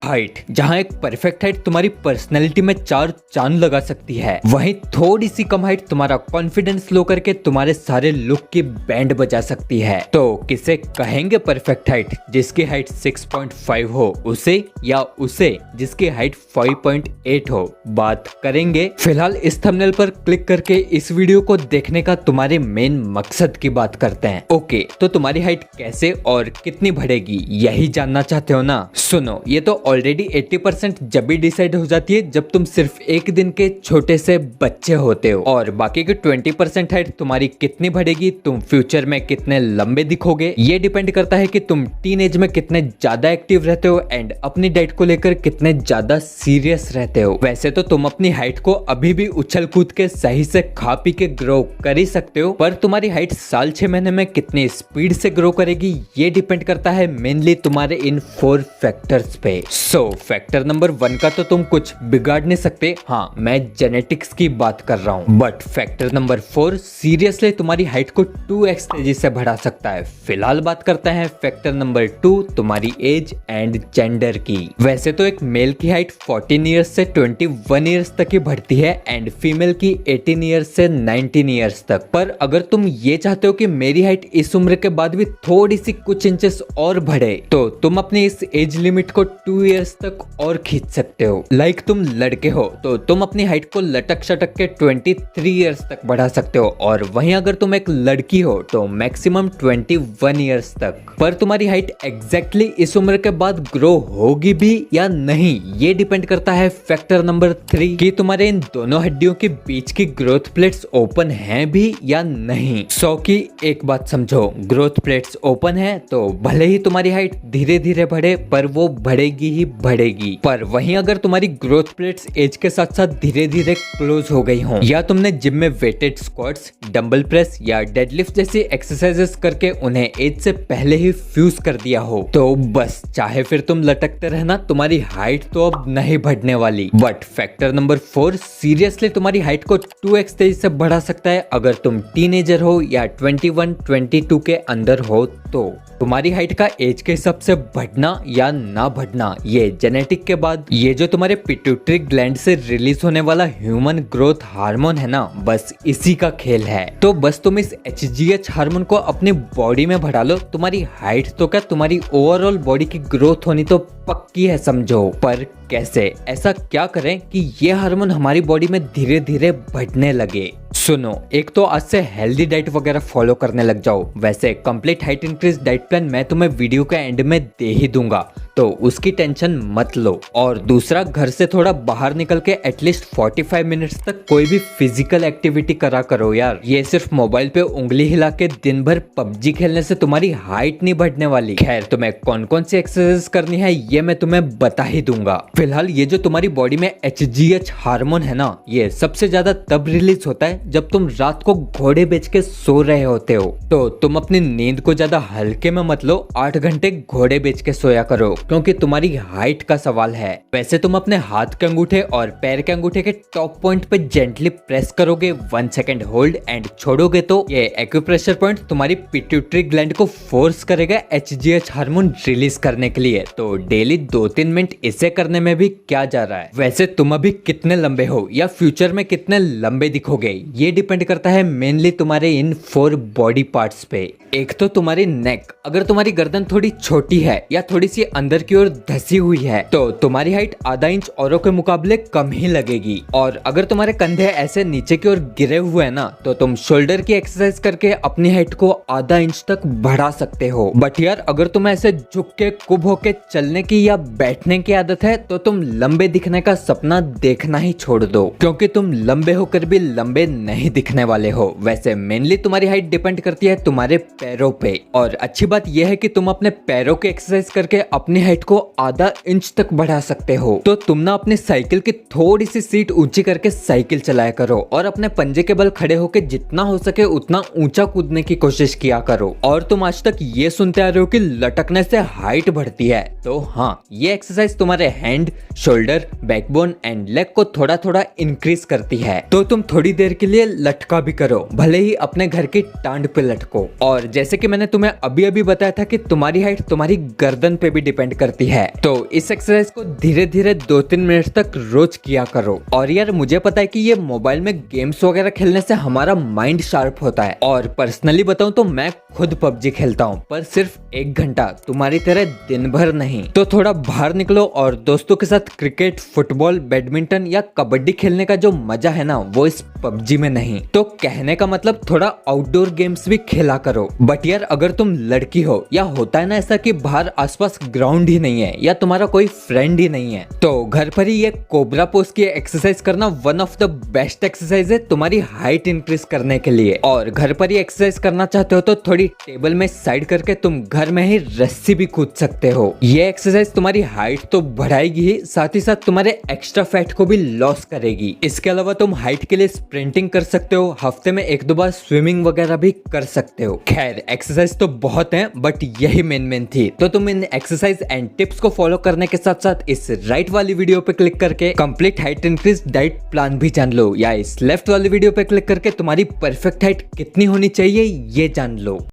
Height, जहां एक perfect height तुम्हारी पर्सनैलिटी में 4 चांद लगा सकती है, वहीं थोड़ी सी कम हाइट तुम्हारा कॉन्फिडेंस लो करके तुम्हारे सारे लुक की बैंड बजा सकती है। तो किसे कहेंगे परफेक्ट हाइट? जिसकी हाइट 6.5 हो उसे, या उसे जिसकी हाइट 5.8 हो? बात करेंगे। फिलहाल इस थंबनेल पर क्लिक करके इस वीडियो को देखने का तुम्हारे मेन मकसद की बात करते हैं। ओके, तो तुम्हारी हाइट कैसे और कितनी बढ़ेगी, यही जानना चाहते हो ना? सुनो, ये तो ऑलरेडी 80% जब भी डिसाइड हो जाती है जब तुम सिर्फ एक दिन के छोटे से बच्चे होते हो, और बाकी की 20% हाइट तुम्हारी कितनी बढ़ेगी, तुम फ्यूचर में कितने लंबे दिखोगे, ये डिपेंड करता है कि तुम टीनेज में कितने ज्यादा एक्टिव रहते हो एंड अपनी डाइट को लेकर कितने ज्यादा सीरियस रहते हो। वैसे तो तुम अपनी हाइट को अभी भी उछल कूद के सही से खा पी के ग्रो कर ही सकते हो, पर तुम्हारी हाइट साल 6 महीने में कितनी स्पीड से ग्रो करेगी ये डिपेंड करता है मेनली तुम्हारे इन 4 फैक्टर्स पे। सो फैक्टर नंबर 1 का तो तुम कुछ बिगाड़ नहीं सकते, हाँ मैं जेनेटिक्स की बात कर रहा हूँ, बट फैक्टर नंबर 4 सीरियसली तुम्हारी हाइट को 2x तेजी से बढ़ा सकता है। फिलहाल बात करते हैं फैक्टर नंबर 2, तुम्हारी एज एंड जेंडर की। वैसे तो एक मेल की हाइट 14 ईयर्स से 21 ईयर्स तक ही बढ़ती है एंड फीमेल की 18 ईयर्स से 19 ईयर्स तक, पर अगर तुम ये चाहते हो कि मेरी हाइट इस उम्र के बाद भी थोड़ी सी कुछ इंचेस और बढ़े, तो तुम अपनी इस एज लिमिट को 2 ईयर्स तक और खींच सकते हो। लाइक तुम लड़के हो तो तुम अपनी हाइट को लटक शटक के 23 ईयर्स तक बढ़ा सकते हो, और वहीं अगर तुम एक लड़की हो तो मैक्सिमम 21 ईयर्स तक। पर तुम्हारी हाइट एग्जैक्टली इस उम्र के बाद ग्रो होगी भी या नहीं, ये डिपेंड करता है फैक्टर नंबर 3 कि तुम्हारे इन दोनों हड्डियों के बीच की ग्रोथ प्लेट्स ओपन हैं भी या नहीं। सो की एक बात समझो, ग्रोथ प्लेट्स ओपन है तो भले ही तुम्हारी हाइट धीरे धीरे बढ़े पर वो बढ़ेगी ही बढ़ेगी, पर वहीं अगर तुम्हारी ग्रोथ प्लेट्स एज के साथ साथ धीरे धीरे क्लोज हो गई हो, या तुमने जिम में वेटेड स्क्वाट्स, डंबल प्रेस या डेडलिफ्ट जैसी एक्सरसाइजेस करके उन्हें एज से पहले ही फ्यूज कर दिया हो, तो बस चाहे फिर तुम लटकते रहना, तुम्हारी हाइट तो अब नहीं बढ़ने वाली। बट फैक्टर नंबर 4 सीरियसली तुम्हारी हाइट को 2x तेजी से बढ़ा सकता है अगर तुम टीनेजर हो या 21-22 के अंदर हो। तो तुम्हारी हाइट का एज के हिसाब से बढ़ना या ना बढ़ना ये जेनेटिक के बाद ये जो तुम्हारे पिट्यूटरी ग्लैंड से रिलीज होने वाला ह्यूमन ग्रोथ हार्मोन है ना, बस इसी का खेल है। तो बस तुम इस HGH हार्मोन को अपनी बॉडी में बढ़ा लो, तुम्हारी हाइट तो क्या तुम्हारी ओवरऑल बॉडी की ग्रोथ होनी तो पक्की है समझो। पर कैसे, ऐसा क्या करें कि ये हार्मोन हमारी बॉडी में धीरे धीरे बढ़ने लगे? सुनो, एक तो आज से हेल्दी डाइट वगैरह फॉलो करने लग जाओ। वैसे complete height increase diet plan मैं तुम्हें वीडियो के एंड में दे ही दूंगा, तो उसकी टेंशन मत लो। और दूसरा, घर से थोड़ा बाहर निकल के एटलीस्ट 45 मिनट्स तक कोई भी फिजिकल एक्टिविटी करा करो यार। ये सिर्फ मोबाइल पे उंगली हिला के दिन भर PUBG खेलने से तुम्हारी हाइट नहीं बढ़ने वाली। खैर, तुम्हें कौन कौन सी एक्सरसाइज करनी है ये मैं तुम्हें बता ही दूंगा। फिलहाल ये जो तुम्हारी बॉडी में HGH हार्मोन है ना, ये सबसे ज्यादा तब रिलीज होता है जब तुम रात को घोड़े बेच के सो रहे होते हो। तो तुम अपनी नींद को ज्यादा हल्के में मत लो, 8 घंटे घोड़े बेच के सोया करो, क्योंकि तुम्हारी हाइट का सवाल है। वैसे तुम अपने हाथ के अंगूठे और पैर के अंगूठे के टॉप पॉइंट पे जेंटली प्रेस करोगे, 1 सेकेंड होल्ड एंड छोड़ोगे, तो ये एक्यूप्रेशर पॉइंट तुम्हारी पिट्यूटरी ग्लैंड को फोर्स करेगा HGH हार्मोन रिलीज करने के लिए। तो डेली 2-3 मिनट इसे करने में भी क्या जा रहा है। वैसे तुम अभी कितने लंबे हो या फ्यूचर में कितने लंबे दिखोगे ये डिपेंड करता है मेनली तुम्हारे इन 4 बॉडी पार्ट्स पे। एक तो तुम्हारी नेक, अगर तुम्हारी गर्दन थोड़ी छोटी है या थोड़ी सी अंदर की ओर धसी हुई है तो तुम्हारी हाइट आधा इंच औरों के मुकाबले कम ही लगेगी। और अगर तुम्हारे कंधे ऐसे नीचे की ओर गिरे हुए हैं ना, तो तुम शोल्डर की एक्सरसाइज करके अपनी हाइट को आधा इंच तक बढ़ा सकते हो। बट यार, अगर तुम्हें ऐसे झुक के कुब होके चलने की या बैठने की आदत है तो तुम लंबे दिखने का सपना देखना ही छोड़ दो, क्योंकि तुम लंबे होकर भी लंबे नहीं दिखने वाले हो। वैसे मेनली तुम्हारी हाइट डिपेंड करती है तुम्हारे पैरों पे, और अच्छी बात यह है कि तुम अपने पैरों की एक्सरसाइज करके अपनी हाइट को आधा इंच तक बढ़ा सकते हो। तो तुम ना अपनी साइकिल की थोड़ी सी सीट ऊंची करके साइकिल चलाया करो, और अपने पंजे के बल खड़े होकर जितना हो सके उतना ऊंचा कूदने की कोशिश किया करो। और तुम आज तक ये सुनते आ रहे हो कि लटकने से हाइट बढ़ती है, तो हाँ, ये एक्सरसाइज तुम्हारे hand, shoulder, backbone and leg को थोड़ा थोड़ा इंक्रीज करती है। तो तुम थोड़ी देर के लिए लटका भी करो, भले ही अपने घर की टांड पे लटको। और जैसे कि मैंने तुम्हें अभी अभी बताया था कि तुम्हारी हाइट तुम्हारी गर्दन पे भी डिपेंड करती है, तो इस एक्सरसाइज को धीरे धीरे 2-3 मिनट तक रोज किया करो। और यार मुझे पता है कि ये मोबाइल में गेम्स वगैरह खेलने से हमारा माइंड शार्प होता है, और पर्सनली बताऊं तो मैं खुद पबजी खेलता हूं, पर सिर्फ 1 घंटा, तुम्हारी तरह दिन भर नहीं। तो थोड़ा बाहर निकलो और दोस्तों के साथ क्रिकेट, फुटबॉल, बैडमिंटन या कबड्डी खेलने का जो मजा है ना, वो इस पबजी में नहीं। तो कहने का मतलब थोड़ा आउटडोर गेम्स भी खेला करो। बट यार अगर तुम लड़की हो, या होता है ना ऐसा कि बाहर आसपास ग्राउंड ही नहीं है या तुम्हारा कोई फ्रेंड ही नहीं है, तो घर पर ही ये कोबरा पोज की एक्सरसाइज करना one of the best exercise है तुम्हारी हाइट इंक्रीज करने के लिए। और घर पर ही एक्सरसाइज करना चाहते हो तो थोड़ी टेबल में साइड करके तुम घर में ही रस्सी भी कूद सकते हो। ये एक्सरसाइज तुम्हारी हाइट तो बढ़ाएगी ही, साथ ही साथ तुम्हारे एक्स्ट्रा फैट को भी लॉस करेगी। इसके अलावा तुम हाइट के लिए स्प्रिंटिंग कर सकते हो, हफ्ते में 1-2 बार स्विमिंग वगैरह भी कर सकते हो। खैर एक्सरसाइज तो बहुत है, बट यही मेन थी। तो तुम इन एक्सरसाइज एंड टिप्स को फॉलो करने के साथ साथ इस राइट वाली वीडियो पे क्लिक करके complete height increase diet plan भी जान लो, या इस लेफ्ट वाली वीडियो पे क्लिक करके तुम्हारी परफेक्ट हाइट कितनी होनी चाहिए ये जान लो।